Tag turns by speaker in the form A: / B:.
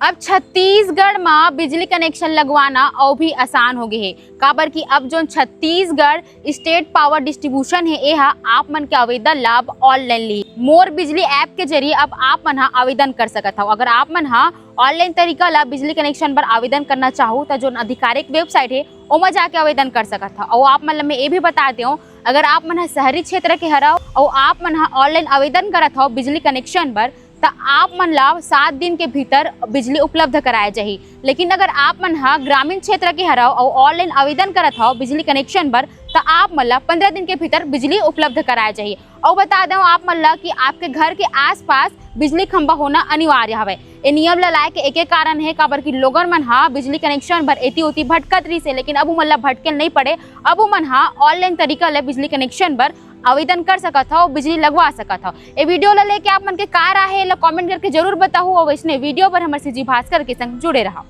A: अब छत्तीसगढ़ में बिजली कनेक्शन लगवाना और भी आसान हो गए है। काबर की अब जो छत्तीसगढ़ स्टेट पावर डिस्ट्रीब्यूशन है यह आप मन के आवेदन लाभ ऑनलाइन ली मोर बिजली ऐप के जरिए अब आप मन आवेदन कर सकत हो। अगर आप मन ऑनलाइन तरीका ला बिजली कनेक्शन पर आवेदन करना चाहो तो जो आधिकारिक वेबसाइट है ओमा जाके आवेदन कर सकत हो। और आप मन मैं ये भी बता दूँ, अगर आप मन शहरी क्षेत्र के हराओ और आप मन ऑनलाइन आवेदन करत हो बिजली कनेक्शन पर तो आप मन ला 7 दिन के भीतर बिजली उपलब्ध कराए जाही। लेकिन अगर आप मन ग्रामीण क्षेत्र के हराओ और ऑनलाइन आवेदन करत हो बिजली कनेक्शन पर तो आप मन ला 15 दिन के भीतर बिजली उपलब्ध कराए जाही। और बता दूं आप मन ला कि आपके घर के आसपास बिजली खंभा होना अनिवार्य हवे। ये नियम ला लाए के एक कारण है काबर की लोगन मन बिजली कनेक्शन पर एती उती भटकत रही से, लेकिन अब मन ला भटके नहीं पड़े। अब मन ऑनलाइन तरीका ले बिजली कनेक्शन पर आवेदन कर सकत हो, बिजली लगवा सकत हो। ये वीडियो ला लेके आप मन के का राय है कमेंट करके जरूर बताओ और वैसने वीडियो पर हमारे सीजी भास्कर के संग जुड़े रहो।